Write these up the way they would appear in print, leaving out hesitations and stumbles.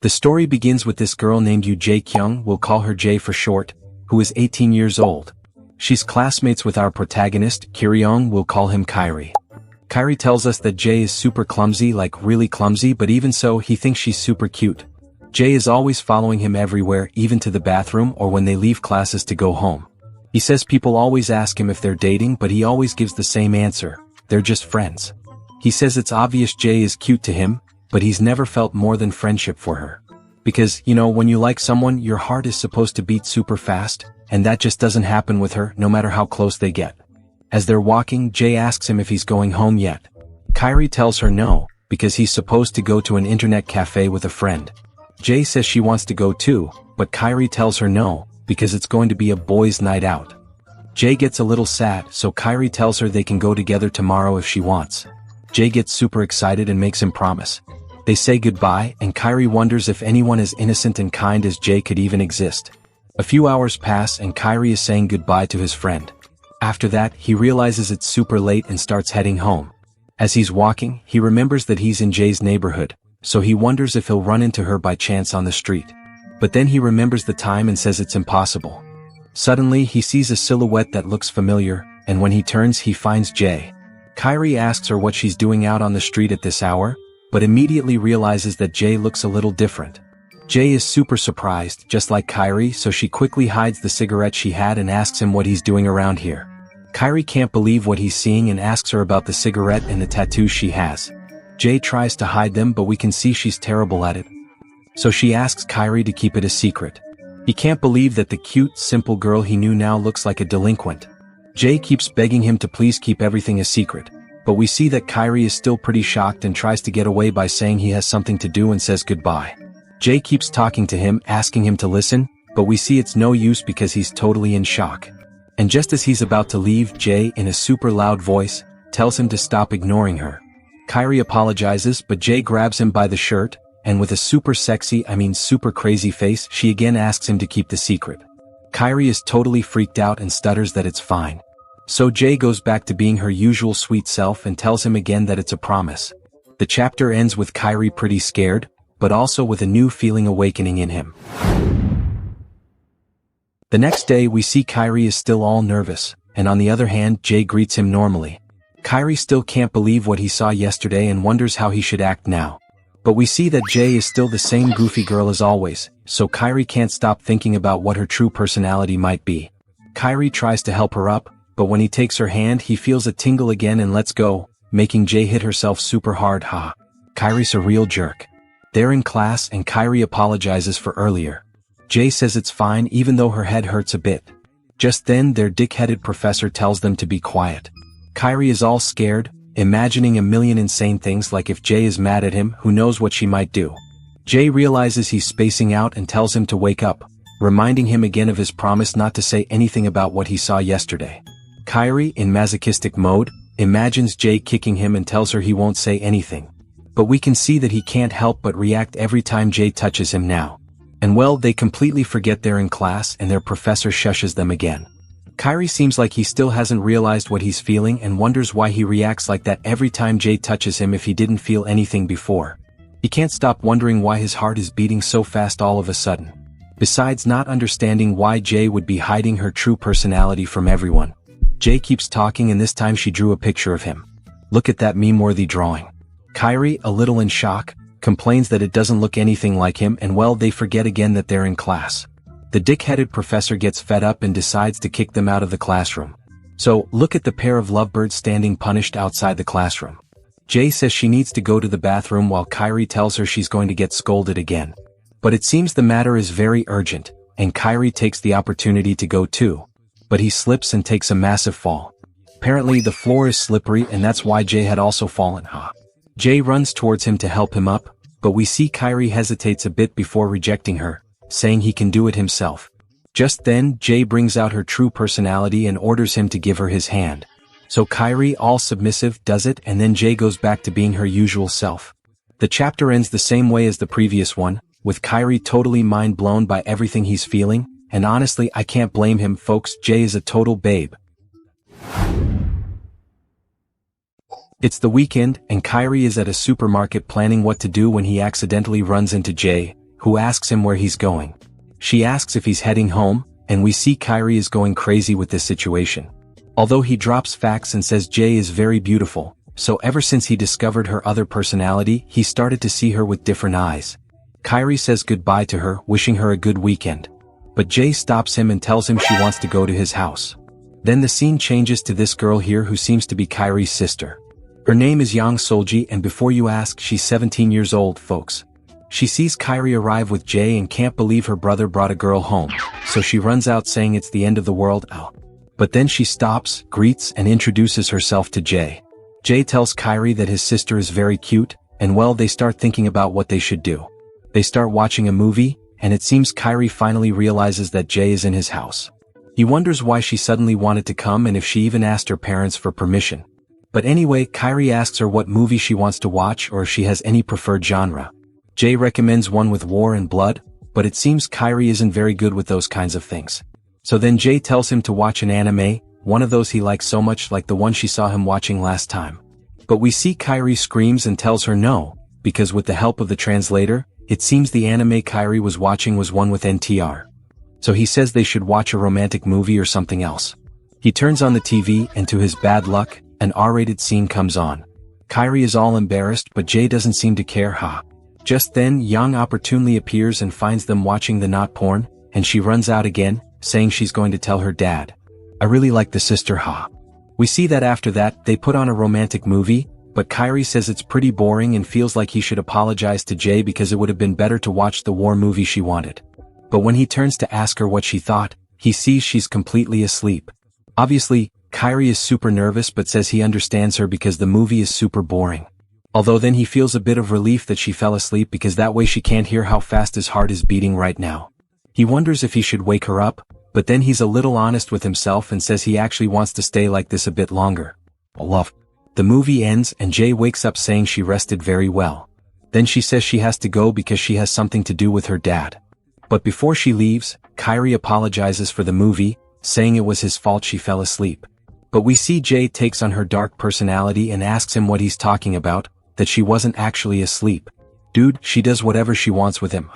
The story begins with this girl named Yoo Jae-Kyung, we'll call her Jae for short, who is 18 years old. She's classmates with our protagonist, Kiry, we'll call him Kiry. Kiry tells us that Jae is super clumsy, like really clumsy, but even so he thinks she's super cute. Jae is always following him everywhere, even to the bathroom or when they leave classes to go home. He says people always ask him if they're dating, but he always gives the same answer: they're just friends. He says it's obvious Jae is cute to him, but he's never felt more than friendship for her. Because, you know, when you like someone, your heart is supposed to beat super fast, and that just doesn't happen with her, no matter how close they get. As they're walking, Jae asks him if he's going home yet. Kiry tells her no, because he's supposed to go to an internet cafe with a friend. Jae says she wants to go too, but Kiry tells her no, because it's going to be a boys' night out. Jae gets a little sad, so Kiry tells her they can go together tomorrow if she wants. Jae gets super excited and makes him promise. They say goodbye, and Kiry wonders if anyone as innocent and kind as Jae could even exist. A few hours pass and Kiry is saying goodbye to his friend. After that, he realizes it's super late and starts heading home. As he's walking, he remembers that he's in Jae's neighborhood, so he wonders if he'll run into her by chance on the street. But then he remembers the time and says it's impossible. Suddenly, he sees a silhouette that looks familiar, and when he turns he finds Jae. Kiry asks her what she's doing out on the street at this hour, but immediately realizes that Jae looks a little different. Jae is super surprised, just like Kiry, so she quickly hides the cigarette she had and asks him what he's doing around here. Kiry can't believe what he's seeing and asks her about the cigarette and the tattoos she has. Jae tries to hide them, but we can see she's terrible at it. So she asks Kiry to keep it a secret. He can't believe that the cute, simple girl he knew now looks like a delinquent. Jae keeps begging him to please keep everything a secret, but we see that Kiry is still pretty shocked and tries to get away by saying he has something to do and says goodbye. Jae keeps talking to him, asking him to listen, but we see it's no use because he's totally in shock. And just as he's about to leave, Jae, in a super loud voice, tells him to stop ignoring her. Kiry apologizes, but Jae grabs him by the shirt, and with a super sexy, super crazy face, she again asks him to keep the secret. Kiry is totally freaked out and stutters that it's fine. So Jae goes back to being her usual sweet self and tells him again that it's a promise. The chapter ends with Kiry pretty scared, but also with a new feeling awakening in him. The next day we see Kiry is still all nervous, and on the other hand Jae greets him normally. Kiry still can't believe what he saw yesterday and wonders how he should act now. But we see that Jae is still the same goofy girl as always, so Kiry can't stop thinking about what her true personality might be. Kiry tries to help her up, but when he takes her hand he feels a tingle again and lets go, making Jae hit herself super hard. Kiry's a real jerk. They're in class and Kiry apologizes for earlier. Jae says it's fine even though her head hurts a bit. Just then their dick-headed professor tells them to be quiet. Kiry is all scared, imagining a million insane things like if Jae is mad at him, who knows what she might do. Jae realizes he's spacing out and tells him to wake up, reminding him again of his promise not to say anything about what he saw yesterday. Kiry, in masochistic mode, imagines Jae kicking him and tells her he won't say anything. But we can see that he can't help but react every time Jae touches him now. And well, they completely forget they're in class and their professor shushes them again. Kiry seems like he still hasn't realized what he's feeling and wonders why he reacts like that every time Jae touches him if he didn't feel anything before. He can't stop wondering why his heart is beating so fast all of a sudden. Besides not understanding why Jae would be hiding her true personality from everyone. Jae keeps talking and this time she drew a picture of him. Look at that meme-worthy drawing. Kiry, a little in shock, complains that it doesn't look anything like him and well they forget again that they're in class. The dick-headed professor gets fed up and decides to kick them out of the classroom. So, look at the pair of lovebirds standing punished outside the classroom. Jae says she needs to go to the bathroom while Kiry tells her she's going to get scolded again. But it seems the matter is very urgent, and Kiry takes the opportunity to go too. But he slips and takes a massive fall. Apparently the floor is slippery and that's why Jae had also fallen. Jae runs towards him to help him up, but we see Kiry hesitates a bit before rejecting her, saying he can do it himself. Just then, Jae brings out her true personality and orders him to give her his hand. So Kiry, all submissive, does it and then Jae goes back to being her usual self. The chapter ends the same way as the previous one, with Kiry totally mind blown by everything he's feeling, and honestly I can't blame him folks, Jae is a total babe. It's the weekend, and Kiry is at a supermarket planning what to do when he accidentally runs into Jae, who asks him where he's going. She asks if he's heading home, and we see Kiry is going crazy with this situation. Although he drops facts and says Jae is very beautiful, so ever since he discovered her other personality, he started to see her with different eyes. Kiry says goodbye to her, wishing her a good weekend. But Jae stops him and tells him she wants to go to his house. Then the scene changes to this girl here who seems to be Kiry's sister. Her name is Yang Solji, and before you ask, she's 17 years old, folks. She sees Kiry arrive with Jae and can't believe her brother brought a girl home, so she runs out saying it's the end of the world. But then she stops, greets, and introduces herself to Jae. Jae tells Kiry that his sister is very cute, and well, they start thinking about what they should do. They start watching a movie, and it seems Kiry finally realizes that Jae is in his house. He wonders why she suddenly wanted to come and if she even asked her parents for permission. But anyway, Kiry asks her what movie she wants to watch or if she has any preferred genre. Jae recommends one with war and blood, but it seems Kiry isn't very good with those kinds of things. So then Jae tells him to watch an anime, one of those he likes so much, like the one she saw him watching last time. But we see Kiry screams and tells her no, because with the help of the translator, it seems the anime Kiry was watching was one with NTR. So he says they should watch a romantic movie or something else. He turns on the TV and to his bad luck, an R-rated scene comes on. Kiry is all embarrassed, but Jae doesn't seem to care. Just then, Yang opportunely appears and finds them watching the not porn, and she runs out again, saying she's going to tell her dad. I really like the sister. We see that after that, they put on a romantic movie, but Kiry says it's pretty boring and feels like he should apologize to Jae because it would have been better to watch the war movie she wanted. But when he turns to ask her what she thought, he sees she's completely asleep. Obviously, Kiry is super nervous but says he understands her because the movie is super boring. Although then he feels a bit of relief that she fell asleep because that way she can't hear how fast his heart is beating right now. He wonders if he should wake her up, but then he's a little honest with himself and says he actually wants to stay like this a bit longer. The movie ends and Jae wakes up saying she rested very well. Then she says she has to go because she has something to do with her dad. But before she leaves, Kiry apologizes for the movie, saying it was his fault she fell asleep. But we see Jae takes on her dark personality and asks him what he's talking about, that she wasn't actually asleep. Dude, she does whatever she wants with him,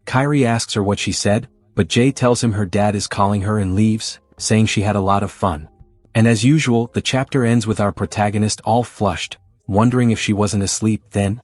Kiry asks her what she said, but Jae tells him her dad is calling her and leaves, saying she had a lot of fun. And as usual, the chapter ends with our protagonist all flushed, wondering if she wasn't asleep then.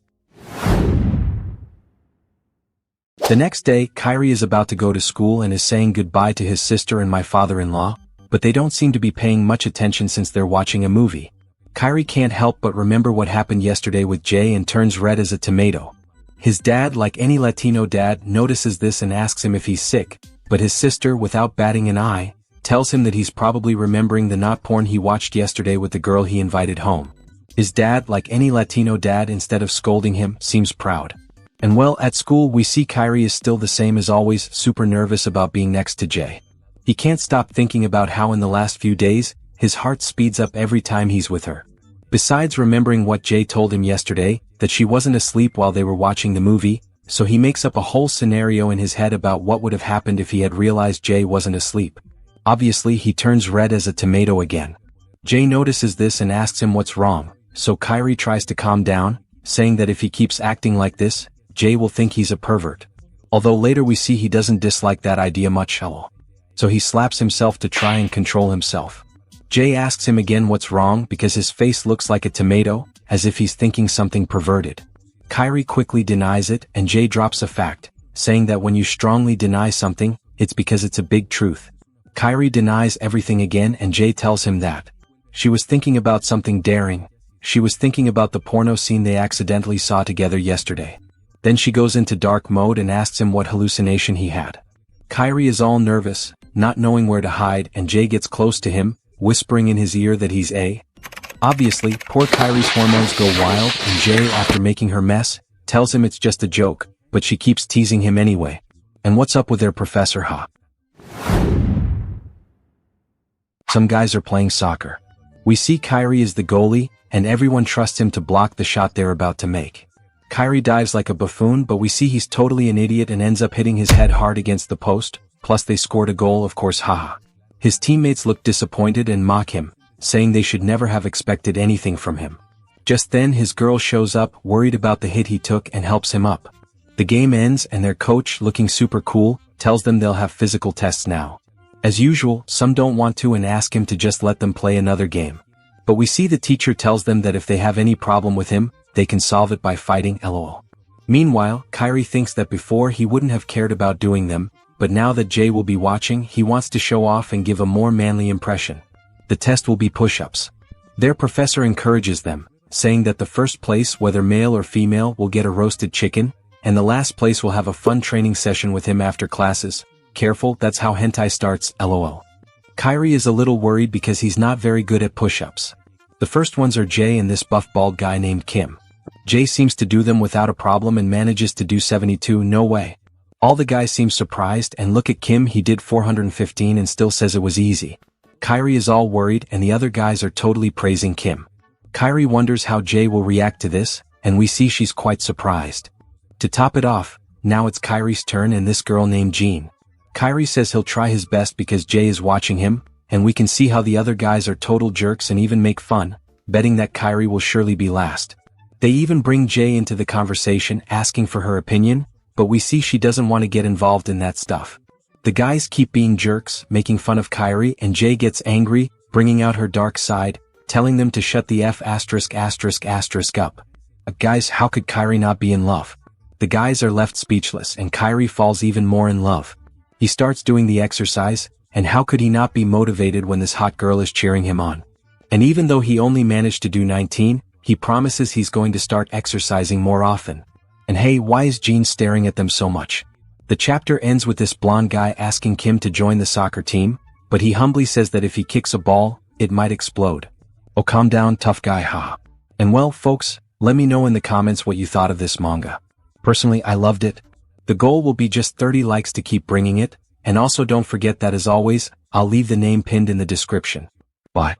The next day, Kiry is about to go to school and is saying goodbye to his sister and my father-in-law, but they don't seem to be paying much attention since they're watching a movie. Kiry can't help but remember what happened yesterday with Jae and turns red as a tomato. His dad, like any Latino dad, notices this and asks him if he's sick, but his sister, without batting an eye, tells him that he's probably remembering the not porn he watched yesterday with the girl he invited home. His dad, like any Latino dad, instead of scolding him, seems proud. And well, at school we see Kiry is still the same as always, super nervous about being next to Jae. He can't stop thinking about how in the last few days, his heart speeds up every time he's with her. Besides remembering what Jae told him yesterday, that she wasn't asleep while they were watching the movie, so he makes up a whole scenario in his head about what would have happened if he had realized Jae wasn't asleep. Obviously he turns red as a tomato again. Jae notices this and asks him what's wrong, so Kiry tries to calm down, saying that if he keeps acting like this, Jae will think he's a pervert. Although later we see he doesn't dislike that idea much. So he slaps himself to try and control himself. Jae asks him again what's wrong because his face looks like a tomato, as if he's thinking something perverted. Kiry quickly denies it and Jae drops a fact, saying that when you strongly deny something, it's because it's a big truth. Kiry denies everything again and Jae tells him that she was thinking about something daring. She was thinking about the porno scene they accidentally saw together yesterday. Then she goes into dark mode and asks him what hallucination he had. Kiry is all nervous, not knowing where to hide, and Jae gets close to him, whispering in his ear that he's a. Obviously, poor Kyry's hormones go wild, and Jae, after making her mess, tells him it's just a joke, but she keeps teasing him anyway. And what's up with their professor, Some guys are playing soccer. We see Kiry is the goalie, and everyone trusts him to block the shot they're about to make. Kiry dives like a buffoon, but we see he's totally an idiot and ends up hitting his head hard against the post, plus they scored a goal, of course, His teammates look disappointed and mock him, saying they should never have expected anything from him. Just then his girl shows up, worried about the hit he took, and helps him up. The game ends and their coach, looking super cool, tells them they'll have physical tests now. As usual, some don't want to and ask him to just let them play another game. But we see the teacher tells them that if they have any problem with him, they can solve it by fighting, lol. Meanwhile, Kiry thinks that before he wouldn't have cared about doing them, but now that Jae will be watching, he wants to show off and give a more manly impression. The test will be push-ups. Their professor encourages them, saying that the first place, whether male or female, will get a roasted chicken, and the last place will have a fun training session with him after classes. Careful, that's how hentai starts, lol. Kiry is a little worried because he's not very good at push-ups. The first ones are Jae and this buff bald guy named Kim. Jae seems to do them without a problem and manages to do 72, no way. All the guys seem surprised, and look at Kim, he did 415 and still says it was easy. Kiry is all worried and the other guys are totally praising Kim. Kiry wonders how Jae will react to this, and we see she's quite surprised. To top it off, now it's Kiry's turn and this girl named Jean. Kiry says he'll try his best because Jae is watching him, and we can see how the other guys are total jerks and even make fun, betting that Kiry will surely be last. They even bring Jae into the conversation asking for her opinion, but we see she doesn't want to get involved in that stuff. The guys keep being jerks, making fun of Kiry, and Jae gets angry, bringing out her dark side, telling them to shut the F*** up. Guys, how could Kiry not be in love? The guys are left speechless and Kiry falls even more in love. He starts doing the exercise, and how could he not be motivated when this hot girl is cheering him on? And even though he only managed to do 19, he promises he's going to start exercising more often. And hey, why is Jean staring at them so much? The chapter ends with this blonde guy asking Kim to join the soccer team, but he humbly says that if he kicks a ball, it might explode. Oh, calm down, tough guy, haha. And well, folks, let me know in the comments what you thought of this manga. Personally, I loved it. The goal will be just 30 likes to keep bringing it, and also don't forget that as always, I'll leave the name pinned in the description. Bye.